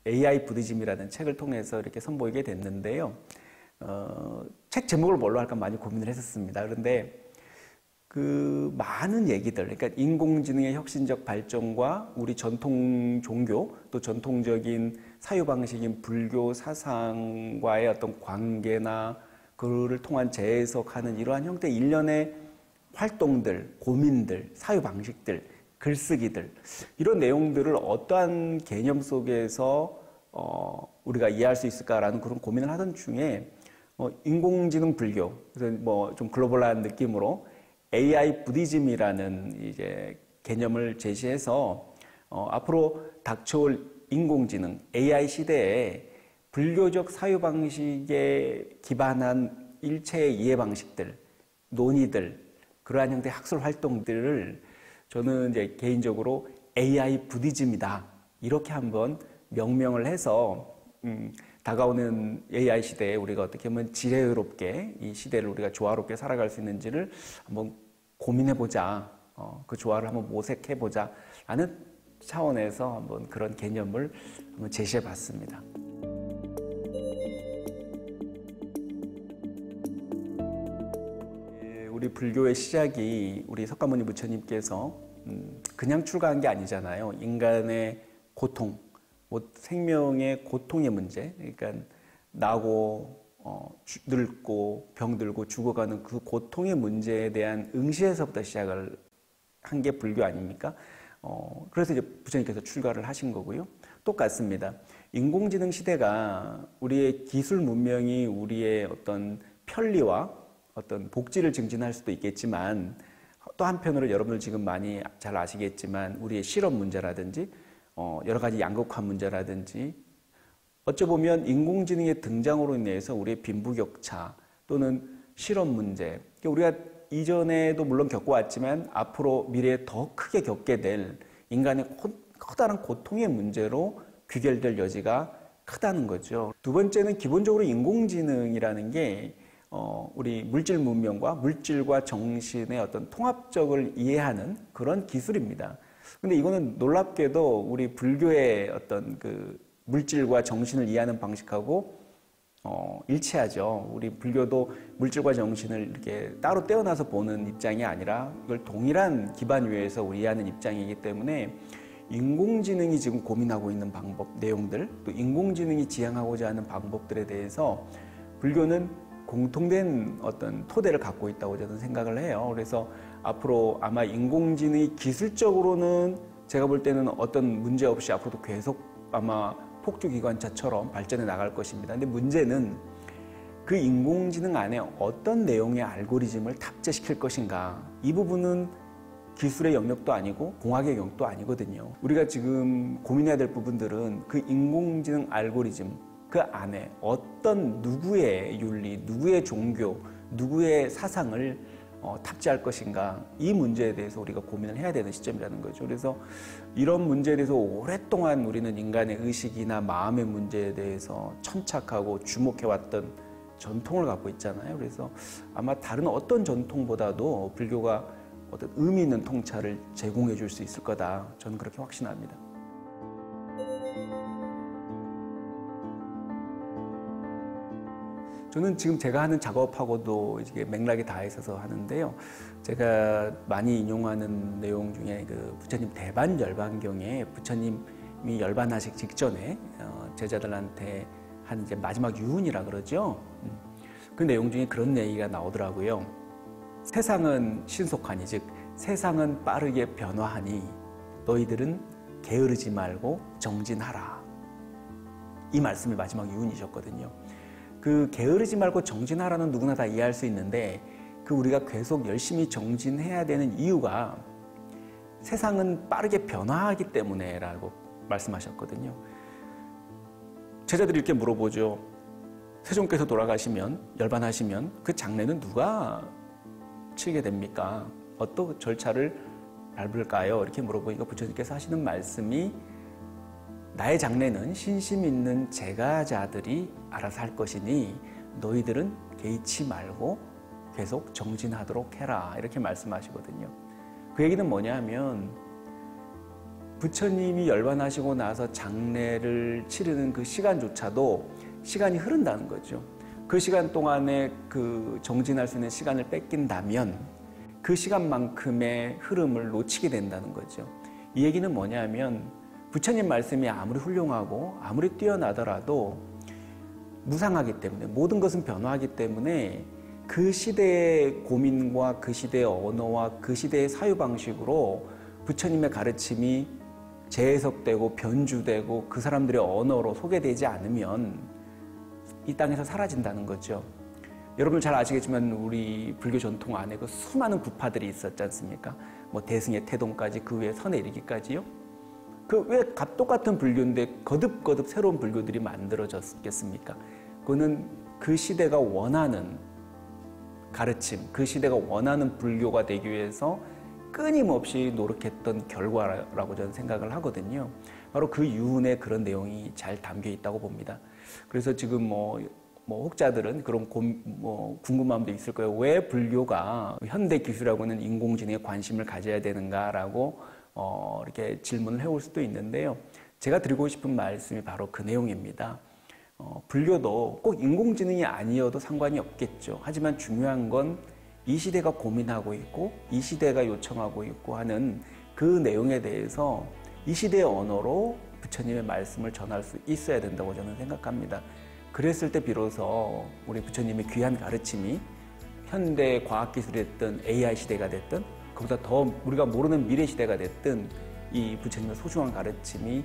AI 부디즘이라는 책을 통해서 이렇게 선보이게 됐는데요. 책 제목을 뭘로 할까 많이 고민을 했었습니다. 그런데 그 많은 얘기들, 그러니까 인공지능의 혁신적 발전과 우리 전통 종교 또 전통적인 사유 방식인 불교 사상과의 어떤 관계나 그를 통한 재해석하는 이러한 형태 일련의 활동들, 고민들, 사유 방식들, 글쓰기들 이런 내용들을 어떠한 개념 속에서 우리가 이해할 수 있을까라는 그런 고민을 하던 중에 인공지능 불교, 그래서 뭐 좀 글로벌한 느낌으로 AI 부디즘이라는 이제 개념을 제시해서 앞으로 닥쳐올 인공지능 AI 시대에 불교적 사유 방식에 기반한 일체의 이해 방식들, 논의들, 그러한 형태의 학술 활동들을 저는 이제 개인적으로 AI 부디즘이다 이렇게 한번 명명을 해서 다가오는 AI 시대에 우리가 어떻게 하면 지혜롭게 이 시대를 우리가 조화롭게 살아갈 수 있는지를 한번 고민해보자. 그 조화를 한번 모색해보자. 라는 차원에서 한번 그런 개념을 한번 제시해봤습니다. 우리 불교의 시작이 우리 석가모니 부처님께서 그냥 출가한 게 아니잖아요. 인간의 고통, 생명의 고통의 문제, 그러니까 나고 늙고 병들고 죽어가는 그 고통의 문제에 대한 응시에서부터 시작을 한 게 불교 아닙니까? 그래서 이제 부처님께서 출가를 하신 거고요. 똑같습니다. 인공지능 시대가 우리의 기술 문명이 우리의 어떤 편리와 어떤 복지를 증진할 수도 있겠지만 또 한편으로 여러분들 지금 많이 잘 아시겠지만 우리의 실업 문제라든지 여러 가지 양극화 문제라든지 어쩌보면 인공지능의 등장으로 인해서 우리의 빈부격차 또는 실업 문제, 우리가 이전에도 물론 겪어왔지만 앞으로 미래에 더 크게 겪게 될 인간의 커다란 고통의 문제로 귀결될 여지가 크다는 거죠. 두 번째는 기본적으로 인공지능이라는 게 우리 물질 문명과 물질과 정신의 어떤 통합적을 이해하는 그런 기술입니다. 근데 이거는 놀랍게도 우리 불교의 어떤 그 물질과 정신을 이해하는 방식하고 일치하죠. 우리 불교도 물질과 정신을 이렇게 따로 떼어놔서 보는 입장이 아니라 이걸 동일한 기반 위에서 우리 이해하는 입장이기 때문에 인공지능이 지금 고민하고 있는 방법, 내용들, 또 인공지능이 지향하고자 하는 방법들에 대해서 불교는 공통된 어떤 토대를 갖고 있다고 저는 생각을 해요. 그래서 앞으로 아마 인공지능이 기술적으로는 제가 볼 때는 어떤 문제 없이 앞으로도 계속 아마 폭주기관차처럼 발전해 나갈 것입니다. 근데 문제는 그 인공지능 안에 어떤 내용의 알고리즘을 탑재시킬 것인가. 이 부분은 기술의 영역도 아니고 공학의 영역도 아니거든요. 우리가 지금 고민해야 될 부분들은 그 인공지능 알고리즘 그 안에 어떤 누구의 윤리, 누구의 종교, 누구의 사상을 탑재할 것인가 이 문제에 대해서 우리가 고민을 해야 되는 시점이라는 거죠. 그래서 이런 문제에 대해서 오랫동안 우리는 인간의 의식이나 마음의 문제에 대해서 천착하고 주목해왔던 전통을 갖고 있잖아요. 그래서 아마 다른 어떤 전통보다도 불교가 어떤 의미 있는 통찰을 제공해 줄 수 있을 거다. 저는 그렇게 확신합니다. 저는 지금 제가 하는 작업하고도 이게 맥락이 다 있어서 하는데요. 제가 많이 인용하는 내용 중에 그 부처님 대반 열반경에 부처님이 열반하시기 직전에 제자들한테 한 이제 마지막 유훈이라 그러죠. 그 내용 중에 그런 얘기가 나오더라고요. 세상은 신속하니, 즉 세상은 빠르게 변화하니 너희들은 게으르지 말고 정진하라. 이 말씀이 마지막 유훈이셨거든요. 그 게으르지 말고 정진하라는 누구나 다 이해할 수 있는데 그 우리가 계속 열심히 정진해야 되는 이유가 세상은 빠르게 변화하기 때문에 라고 말씀하셨거든요. 제자들이 이렇게 물어보죠. 세종께서 돌아가시면, 열반하시면 그 장례는 누가 치르게 됩니까? 어떤 절차를 밟을까요? 이렇게 물어보니까 부처님께서 하시는 말씀이 나의 장래는 신심 있는 제가자들이 알아서 할 것이니 너희들은 개의치 말고 계속 정진하도록 해라. 이렇게 말씀하시거든요. 그 얘기는 뭐냐 하면 부처님이 열반하시고 나서 장례를 치르는 그 시간조차도 시간이 흐른다는 거죠. 그 시간 동안에 그 정진할 수 있는 시간을 뺏긴다면 그 시간만큼의 흐름을 놓치게 된다는 거죠. 이 얘기는 뭐냐면 부처님 말씀이 아무리 훌륭하고 아무리 뛰어나더라도 무상하기 때문에, 모든 것은 변화하기 때문에 그 시대의 고민과 그 시대의 언어와 그 시대의 사유방식으로 부처님의 가르침이 재해석되고 변주되고 그 사람들의 언어로 소개되지 않으면 이 땅에서 사라진다는 거죠. 여러분 잘 아시겠지만 우리 불교 전통 안에 그 수많은 부파들이 있었지 않습니까? 뭐 대승의 태동까지, 그 외에 선에 이르기까지요. 그 왜 똑같은 불교인데 거듭거듭 새로운 불교들이 만들어졌겠습니까? 그거는 그 시대가 원하는 가르침, 그 시대가 원하는 불교가 되기 위해서 끊임없이 노력했던 결과라고 저는 생각을 하거든요. 바로 그 유훈에 그런 내용이 잘 담겨 있다고 봅니다. 그래서 지금 뭐 혹자들은 그런 궁금함도 있을 거예요. 왜 불교가 현대 기술하고는 인공지능에 관심을 가져야 되는가라고 이렇게 질문을 해올 수도 있는데요. 제가 드리고 싶은 말씀이 바로 그 내용입니다. 불교도 꼭 인공지능이 아니어도 상관이 없겠죠. 하지만 중요한 건 이 시대가 고민하고 있고 이 시대가 요청하고 있고 하는 그 내용에 대해서 이 시대의 언어로 부처님의 말씀을 전할 수 있어야 된다고 저는 생각합니다. 그랬을 때 비로소 우리 부처님의 귀한 가르침이 현대 과학기술이 됐든 AI 시대가 됐든 그보다 더 우리가 모르는 미래 시대가 됐든 이 부처님의 소중한 가르침이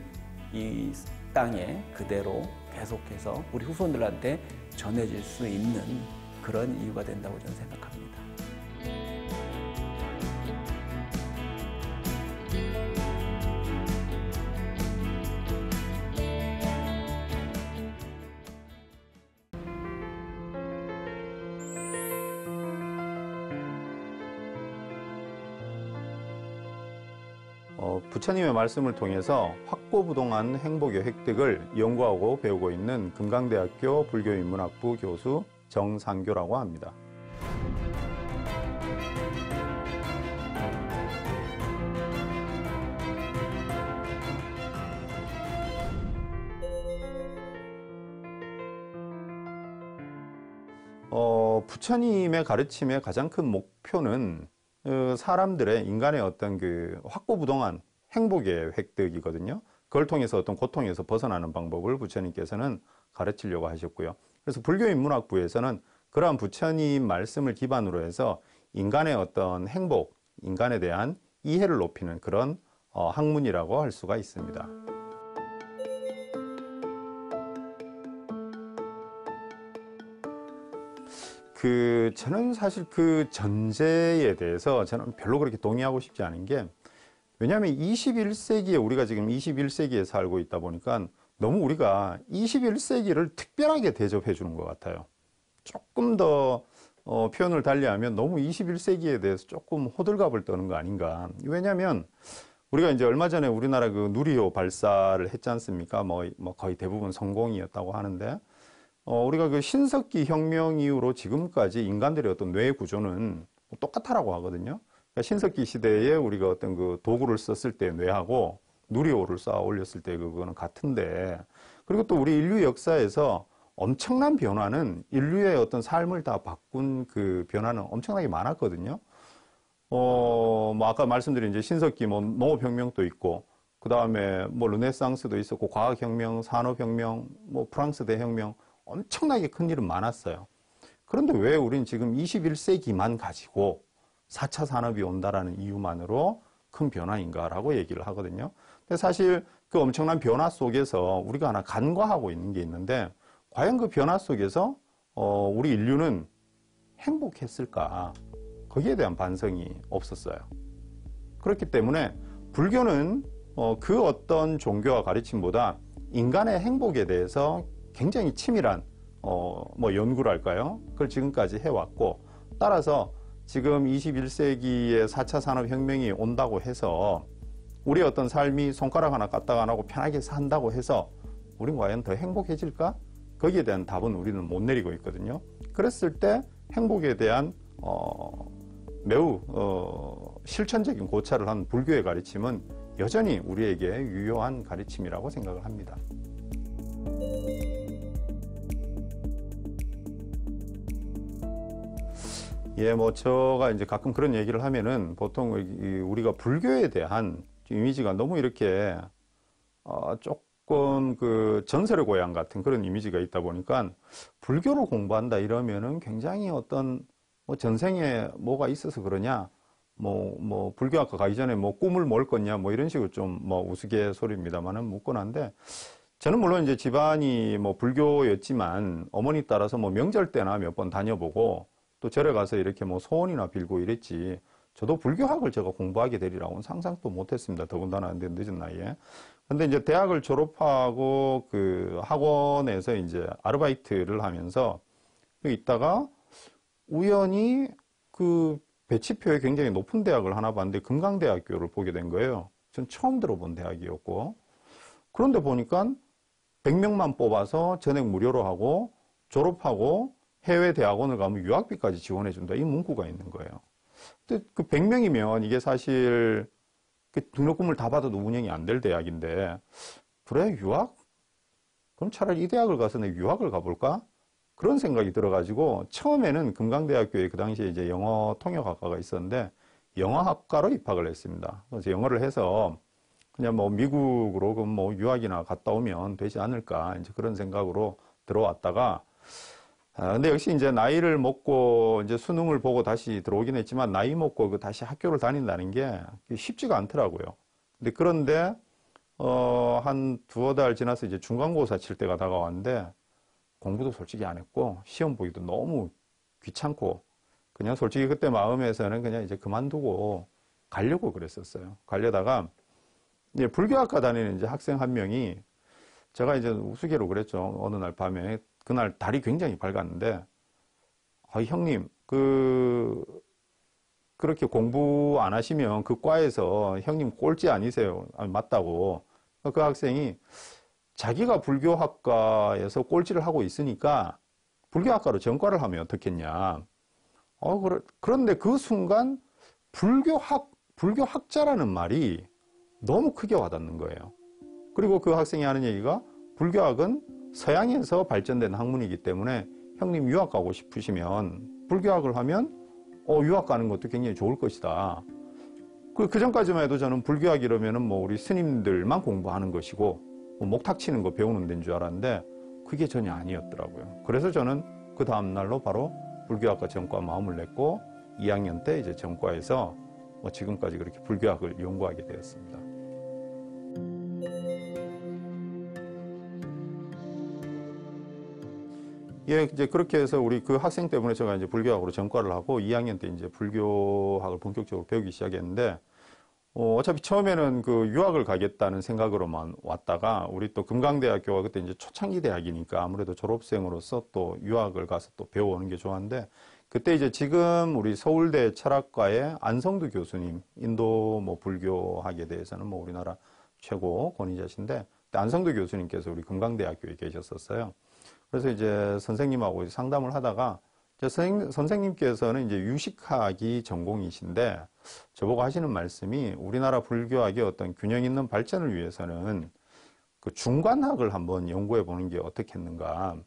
이 땅에 그대로 계속해서 우리 후손들한테 전해질 수 있는 그런 이유가 된다고 저는 생각합니다. 부처님의 말씀을 통해서 확고부동한 행복의 획득을 연구하고 배우고 있는 금강대학교 불교인문학부 교수 정상교라고 합니다. 부처님의 가르침의 가장 큰 목표는 사람들의 인간의 어떤 그 확고부동한 행복의 획득이거든요. 그걸 통해서 어떤 고통에서 벗어나는 방법을 부처님께서는 가르치려고 하셨고요. 그래서 불교인문학부에서는 그러한 부처님 말씀을 기반으로 해서 인간의 어떤 행복, 인간에 대한 이해를 높이는 그런 학문이라고 할 수가 있습니다. 저는 사실 그 전제에 대해서 저는 별로 그렇게 동의하고 싶지 않은 게, 왜냐하면 21세기에 우리가 지금 21세기에 살고 있다 보니까 너무 우리가 21세기를 특별하게 대접해 주는 것 같아요. 조금 더 표현을 달리하면 너무 21세기에 대해서 조금 호들갑을 떠는 거 아닌가. 왜냐하면 우리가 이제 얼마 전에 우리나라 그 누리호 발사를 했지 않습니까? 뭐 거의 대부분 성공이었다고 하는데, 우리가 그 신석기 혁명 이후로 지금까지 인간들의 어떤 뇌 구조는 똑같다라고 하거든요. 그러니까 신석기 시대에 우리가 어떤 그 도구를 썼을 때 뇌하고 누리호를 쌓아 올렸을 때 그거는 같은데, 그리고 또 우리 인류 역사에서 엄청난 변화는, 인류의 어떤 삶을 다 바꾼 그 변화는 엄청나게 많았거든요. 뭐 아까 말씀드린 이제 신석기 뭐 농업혁명도 있고, 그 다음에 뭐 르네상스도 있었고, 과학혁명, 산업혁명, 뭐 프랑스 대혁명, 엄청나게 큰 일은 많았어요. 그런데 왜 우린 지금 21세기만 가지고 4차 산업이 온다라는 이유만으로 큰 변화인가라고 얘기를 하거든요. 근데 사실 그 엄청난 변화 속에서 우리가 하나 간과하고 있는 게 있는데, 과연 그 변화 속에서 우리 인류는 행복했을까? 거기에 대한 반성이 없었어요. 그렇기 때문에 불교는 그 어떤 종교와 가르침보다 인간의 행복에 대해서 굉장히 치밀한 뭐 연구랄까요? 그걸 지금까지 해왔고, 따라서 지금 21세기에 4차 산업혁명이 온다고 해서 우리의 어떤 삶이 손가락 하나 까딱 안 하고 편하게 산다고 해서 우린 과연 더 행복해질까? 거기에 대한 답은 우리는 못 내리고 있거든요. 그랬을 때 행복에 대한 매우 실천적인 고찰을 한 불교의 가르침은 여전히 우리에게 유효한 가르침이라고 생각을 합니다. 예, 뭐 제가 이제 가끔 그런 얘기를 하면은 보통 우리가 불교에 대한 이미지가 너무 이렇게 조금 그 전설의 고향 같은 그런 이미지가 있다 보니까 불교를 공부한다 이러면은 굉장히 어떤 뭐 전생에 뭐가 있어서 그러냐, 뭐 불교학과 가기 전에 뭐 꿈을 뭘 꿨냐, 뭐 이런 식으로 좀 뭐 우스갯소리입니다만은 묻곤 한데, 저는 물론 이제 집안이 뭐 불교였지만 어머니 따라서 뭐 명절 때나 몇 번 다녀보고 또 절에 가서 이렇게 뭐 소원이나 빌고 이랬지, 저도 불교학을 제가 공부하게 되리라고는 상상도 못했습니다. 더군다나 늦은 나이에. 근데 이제 대학을 졸업하고 그 학원에서 이제 아르바이트를 하면서 있다가 우연히 그 배치표에 굉장히 높은 대학을 하나 봤는데 금강대학교를 보게 된 거예요. 전 처음 들어본 대학이었고, 그런데 보니까 100명만 뽑아서 전액 무료로 하고 졸업하고 해외 대학원을 가면 유학비까지 지원해 준다, 이 문구가 있는 거예요. 근데 그 100명이면 이게 사실 그 등록금을 다 받아도 운영이 안 될 대학인데, 그래 유학? 그럼 차라리 이 대학을 가서 내 유학을 가볼까? 그런 생각이 들어가지고 처음에는 금강대학교에 그 당시에 이제 영어 통역학과가 있었는데 영어학과로 입학을 했습니다. 그래서 영어를 해서 그냥 뭐 미국으로 그럼 뭐 유학이나 갔다 오면 되지 않을까, 이제 그런 생각으로 들어왔다가, 근데 역시 이제 나이를 먹고 이제 수능을 보고 다시 들어오긴 했지만 나이 먹고 그 다시 학교를 다닌다는 게 쉽지가 않더라고요. 그런데 한 두어 달 지나서 이제 중간고사 칠 때가 다가왔는데 공부도 솔직히 안 했고 시험 보기도 너무 귀찮고 그냥 솔직히 그때 마음에서는 그냥 이제 그만두고 가려고 그랬었어요. 가려다가 이제 불교학과 다니는 이제 학생 한 명이, 제가 이제 우스개로 그랬죠. 어느 날 밤에, 그날 달이 굉장히 밝았는데, 형님, 그렇게 공부 안 하시면 그 과에서 형님 꼴찌 아니세요? 맞다고. 그 학생이 자기가 불교학과에서 꼴찌를 하고 있으니까 불교학과로 전과를 하면 어떻겠냐. 그런데 그 순간 불교학자라는 말이 너무 크게 와닿는 거예요. 그리고 그 학생이 하는 얘기가, 불교학은 서양에서 발전된 학문이기 때문에 형님 유학 가고 싶으시면 불교학을 하면 유학 가는 것도 굉장히 좋을 것이다. 그 전까지만 해도 저는 불교학 이러면은 뭐 우리 스님들만 공부하는 것이고 뭐 목탁 치는 거 배우는 데인 줄 알았는데 그게 전혀 아니었더라고요. 그래서 저는 그 다음 날로 바로 불교학과 전과 마음을 냈고 2학년 때 이제 전과해서 뭐 지금까지 그렇게 불교학을 연구하게 되었습니다. 예, 이제 그렇게 해서 우리 그 학생 때문에 제가 이제 불교학으로 전과를 하고 2학년 때 이제 불교학을 본격적으로 배우기 시작했는데, 어차피 처음에는 그 유학을 가겠다는 생각으로만 왔다가 우리 또 금강대학교가 그때 이제 초창기 대학이니까 아무래도 졸업생으로서 또 유학을 가서 또 배워오는 게 좋았는데, 그때 이제 지금 우리 서울대 철학과의 안성두 교수님, 인도 뭐 불교학에 대해서는 뭐 우리나라 최고 권위자신데, 안성두 교수님께서 우리 금강대학교에 계셨었어요. 그래서 이제 선생님하고 상담을 하다가 선생님께서는 이제 유식학이 전공이신데 저보고 하시는 말씀이, 우리나라 불교학의 어떤 균형 있는 발전을 위해서는 그 중관학을 한번 연구해 보는 게 어떻겠는가.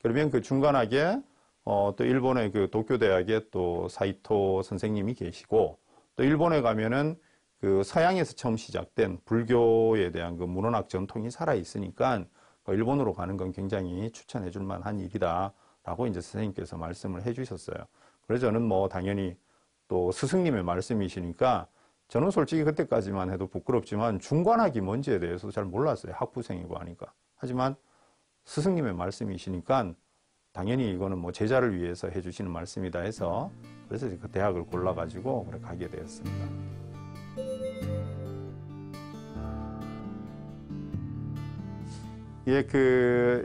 그러면 그 중관학에 또 일본의 그 도쿄대학에 또 사이토 선생님이 계시고, 또 일본에 가면은 그 서양에서 처음 시작된 불교에 대한 그 문헌학 전통이 살아 있으니까 일본으로 가는 건 굉장히 추천해 줄 만한 일이다 라고 이제 선생님께서 말씀을 해 주셨어요. 그래서 저는 뭐 당연히 또 스승님의 말씀이시니까 저는 솔직히 그때까지만 해도 부끄럽지만 중관학이 뭔지에 대해서 잘 몰랐어요. 학부생이고 하니까. 하지만 스승님의 말씀이시니까 당연히 이거는 뭐 제자를 위해서 해 주시는 말씀이다 해서, 그래서 그 대학을 골라가지고 가게 되었습니다. 예,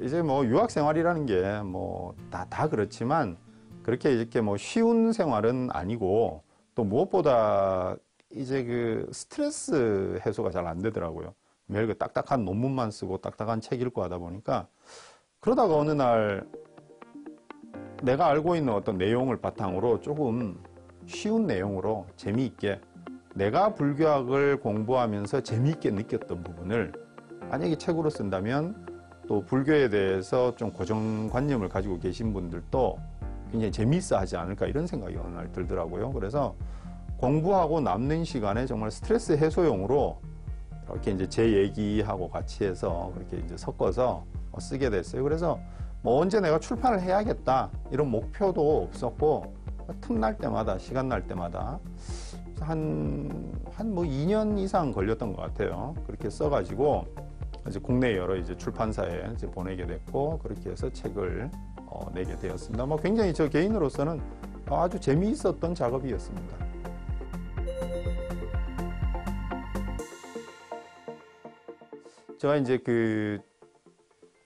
이제 뭐 유학 생활이라는 게 뭐 다 그렇지만 그렇게 이렇게 뭐 쉬운 생활은 아니고, 또 무엇보다 이제 그 스트레스 해소가 잘 안 되더라고요. 매일 그 딱딱한 논문만 쓰고 딱딱한 책 읽고 하다 보니까, 그러다가 어느 날 내가 알고 있는 어떤 내용을 바탕으로 조금 쉬운 내용으로 재미있게, 내가 불교학을 공부하면서 재미있게 느꼈던 부분을 만약에 책으로 쓴다면 또 불교에 대해서 좀 고정관념을 가지고 계신 분들도 굉장히 재미있어 하지 않을까 이런 생각이 어느 날 들더라고요. 그래서 공부하고 남는 시간에 정말 스트레스 해소용으로 이렇게 이제 제 얘기하고 같이 해서 그렇게 이제 섞어서 쓰게 됐어요. 그래서 뭐 언제 내가 출판을 해야겠다 이런 목표도 없었고 틈날 때마다 시간 날 때마다 한 뭐 2년 이상 걸렸던 것 같아요. 그렇게 써가지고 이제 국내 여러 이제 출판사에 이제 보내게 됐고 그렇게 해서 책을 내게 되었습니다. 뭐 굉장히 저 개인으로서는 아주 재미있었던 작업이었습니다. 제가 이제 그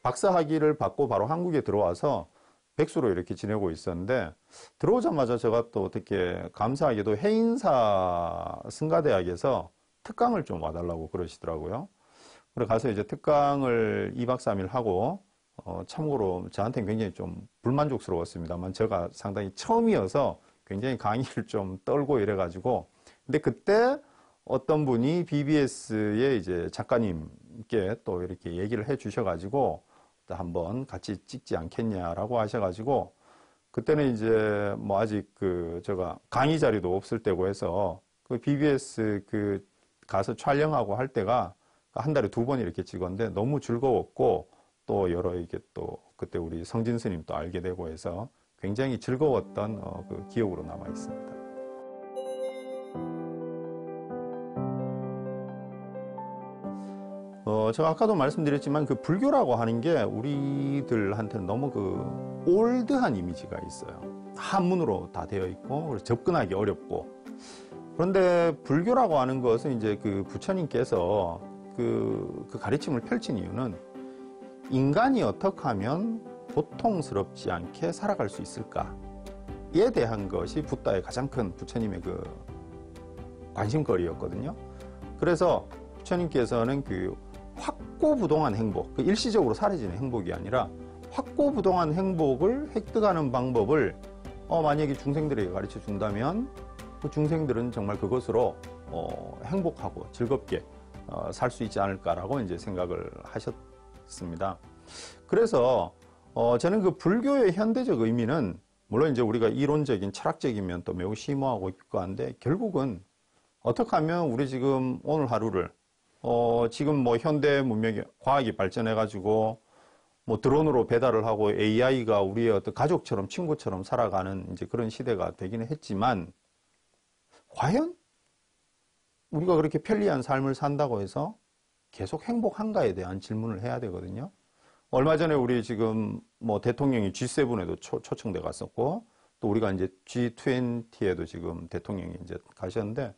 박사학위를 받고 바로 한국에 들어와서 백수로 이렇게 지내고 있었는데 들어오자마자 제가 또 어떻게 감사하게도 해인사 승가대학에서 특강을 좀 와달라고 그러시더라고요. 그래 가서 이제 특강을 2박 3일 하고 참고로 저한테는 굉장히 좀 불만족스러웠습니다만 제가 상당히 처음이어서 굉장히 강의를 좀 떨고 이래가지고 근데 그때 어떤 분이 BBS의 이제 작가님께 또 이렇게 얘기를 해 주셔가지고 한번 같이 찍지 않겠냐라고 하셔가지고 그때는 이제 뭐 아직 그 제가 강의 자리도 없을 때고 해서 그 BBS 그 가서 촬영하고 할 때가 한 달에 2번 이렇게 찍었는데 너무 즐거웠고 또 여러 이게 또 그때 우리 성진 스님 또 알게 되고 해서 굉장히 즐거웠던 그 기억으로 남아 있습니다. 제가 아까도 말씀드렸지만 그 불교라고 하는 게 우리들한테는 너무 그 올드한 이미지가 있어요. 한문으로 다 되어 있고 그래서 접근하기 어렵고 그런데 불교라고 하는 것은 이제 그 부처님께서 그 가르침을 펼친 이유는 인간이 어떻게 하면 고통스럽지 않게 살아갈 수 있을까에 대한 것이 붓다의 가장 큰 부처님의 그 관심거리였거든요. 그래서 부처님께서는 그 확고부동한 행복, 그 일시적으로 사라지는 행복이 아니라 확고부동한 행복을 획득하는 방법을 만약에 중생들에게 가르쳐 준다면 그 중생들은 정말 그것으로 행복하고 즐겁게 살 수 있지 않을까라고 이제 생각을 하셨습니다. 그래서 저는 그 불교의 현대적 의미는 물론 이제 우리가 이론적인 철학적이면 또 매우 심오하고 깊고 한데 결국은 어떻게 하면 우리 지금 오늘 하루를 지금 뭐 현대 문명이 과학이 발전해가지고 뭐 드론으로 배달을 하고 AI가 우리의 어떤 가족처럼 친구처럼 살아가는 이제 그런 시대가 되기는 했지만 과연 우리가 그렇게 편리한 삶을 산다고 해서 계속 행복한가에 대한 질문을 해야 되거든요. 얼마 전에 우리 지금 뭐 대통령이 G7에도 초청돼 갔었고 또 우리가 이제 G20에도 지금 대통령이 이제 가셨는데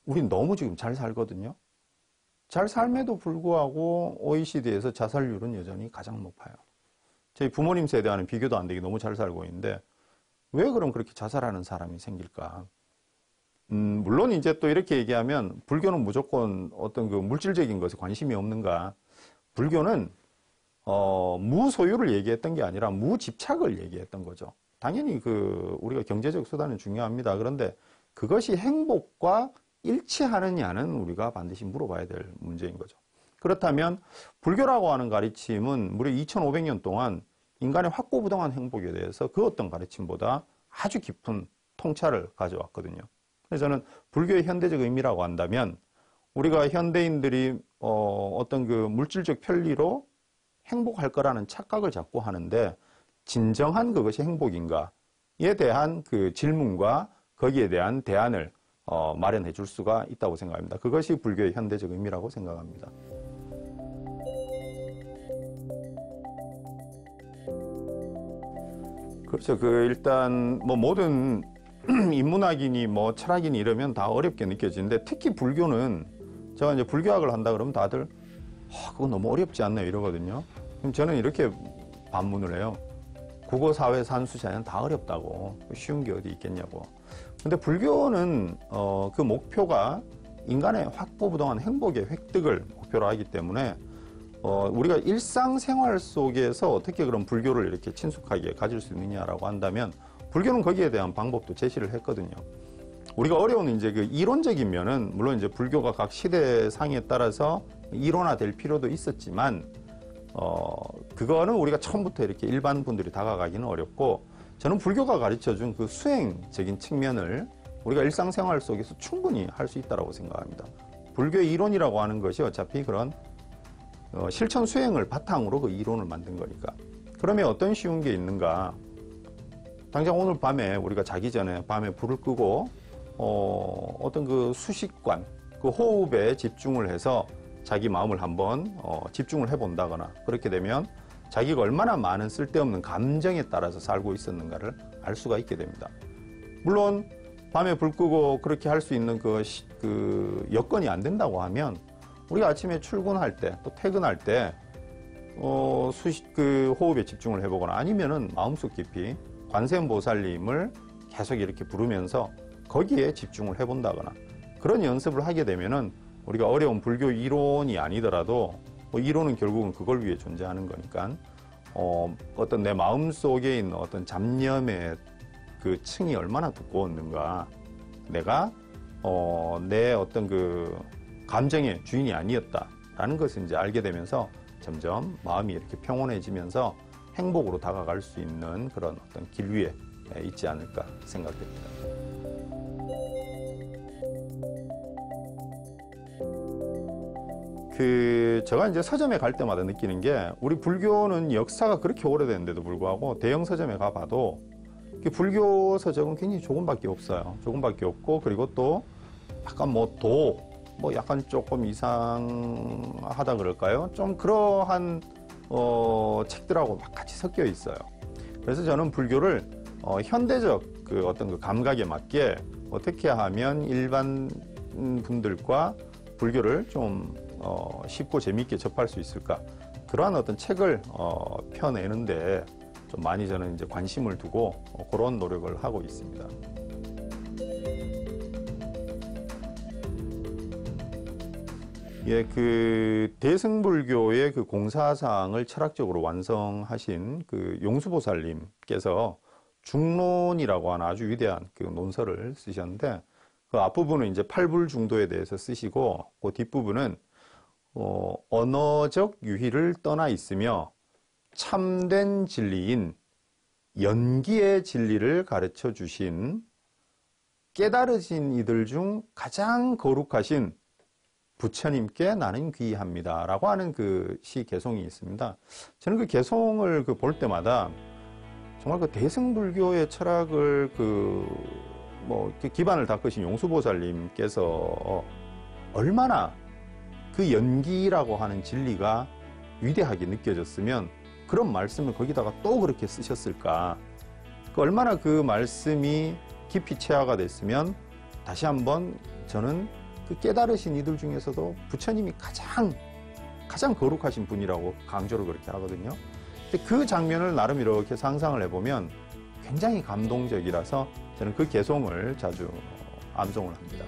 우린 너무 지금 잘 살거든요. 잘 삶에도 불구하고 OECD에서 자살률은 여전히 가장 높아요. 저희 부모님 세대와는 비교도 안 되게 너무 잘 살고 있는데 왜 그럼 그렇게 자살하는 사람이 생길까? 물론 이제 또 이렇게 얘기하면 불교는 무조건 어떤 그 물질적인 것에 관심이 없는가? 불교는 무소유를 얘기했던 게 아니라 무집착을 얘기했던 거죠. 당연히 그 우리가 경제적 수단은 중요합니다. 그런데 그것이 행복과 일치하느냐는 우리가 반드시 물어봐야 될 문제인 거죠. 그렇다면 불교라고 하는 가르침은 무려 2500년 동안 인간의 확고부동한 행복에 대해서 그 어떤 가르침보다 아주 깊은 통찰을 가져왔거든요. 그래서 저는 불교의 현대적 의미라고 한다면 우리가 현대인들이 어떤 그 물질적 편리로 행복할 거라는 착각을 자꾸 하는데 진정한 그것이 행복인가에 대한 그 질문과 거기에 대한 대안을 마련해 줄 수가 있다고 생각합니다. 그것이 불교의 현대적 의미라고 생각합니다. 그렇죠. 일단 뭐 모든 인문학이니 뭐 철학이니 이러면 다 어렵게 느껴지는데 특히 불교는 제가 이제 불교학을 한다 그러면 다들 그거 너무 어렵지 않나요? 이러거든요. 그럼 저는 이렇게 반문을 해요. 국어, 사회, 산수, 자연 다 어렵다고. 쉬운 게 어디 있겠냐고. 근데 불교는 그 목표가 인간의 확고부동한 행복의 획득을 목표로 하기 때문에 우리가 일상생활 속에서 어떻게 그런 불교를 이렇게 친숙하게 가질 수 있느냐라고 한다면 불교는 거기에 대한 방법도 제시를 했거든요. 우리가 어려운 이제 그 이론적인 면은 물론 이제 불교가 각 시대상에 따라서 이론화될 필요도 있었지만 그거는 우리가 처음부터 이렇게 일반 분들이 다가가기는 어렵고 저는 불교가 가르쳐준 그 수행적인 측면을 우리가 일상생활 속에서 충분히 할 수 있다고 생각합니다. 불교의 이론이라고 하는 것이 어차피 그런 실천 수행을 바탕으로 그 이론을 만든 거니까. 그러면 어떤 쉬운 게 있는가? 당장 오늘 밤에 우리가 자기 전에 밤에 불을 끄고 어떤 그 수식관, 그 호흡에 집중을 해서 자기 마음을 한번 집중을 해본다거나, 그렇게 되면 자기가 얼마나 많은 쓸데없는 감정에 따라서 살고 있었는가를 알 수가 있게 됩니다. 물론 밤에 불 끄고 그렇게 할 수 있는 그 여건이 안 된다고 하면 우리가 아침에 출근할 때 또 퇴근할 때 그 호흡에 집중을 해보거나, 아니면은 마음속 깊이 관세음보살님을 계속 이렇게 부르면서 거기에 집중을 해본다거나, 그런 연습을 하게 되면은 우리가 어려운 불교 이론이 아니더라도 이론은 결국은 그걸 위해 존재하는 거니까 어떤 내 마음 속에 있는 어떤 잡념의 그 층이 얼마나 두꺼웠는가, 내가 내 어떤 그 감정의 주인이 아니었다라는 것을 이제 알게 되면서 점점 마음이 이렇게 평온해지면서 행복으로 다가갈 수 있는 그런 어떤 길 위에 있지 않을까 생각됩니다. 제가 이제 서점에 갈 때마다 느끼는 게, 우리 불교는 역사가 그렇게 오래됐는데도 불구하고 대형 서점에 가봐도 불교 서적은 굉장히 조금밖에 없어요. 조금밖에 없고, 그리고 또 약간 약간 조금 이상하다 그럴까요? 좀 그러한 책들하고 막 같이 섞여 있어요. 그래서 저는 불교를 현대적 그 어떤 그 감각에 맞게 어떻게 하면 일반 분들과 불교를 좀 쉽고 재미있게 접할 수 있을까, 그러한 어떤 책을 펴내는데 좀 많이 저는 이제 관심을 두고 그런 노력을 하고 있습니다. 예, 그 대승불교의 그 공사사항을 철학적으로 완성하신 그 용수보살님께서 중론이라고 하는 아주 위대한 그 논설을 쓰셨는데, 그 앞부분은 이제 팔불중도에 대해서 쓰시고, 그 뒷부분은 언어적 유희를 떠나 있으며 참된 진리인 연기의 진리를 가르쳐 주신 깨달으신 이들 중 가장 거룩하신 부처님께 나는 귀의합니다 라고 하는 그 시 개송이 있습니다. 저는 그 개송을 볼 때마다 정말 그 대승불교의 철학을 이렇게 기반을 닦으신 용수보살님께서 얼마나 그 연기라고 하는 진리가 위대하게 느껴졌으면 그런 말씀을 거기다가 또 그렇게 쓰셨을까. 얼마나 그 말씀이 깊이 체화가 됐으면 다시 한번 저는 그 깨달으신 이들 중에서도 부처님이 가장 거룩하신 분이라고 강조를 그렇게 하거든요. 근데 그 장면을 나름 이렇게 상상을 해보면 굉장히 감동적이라서 저는 그 개송을 자주 암송을 합니다.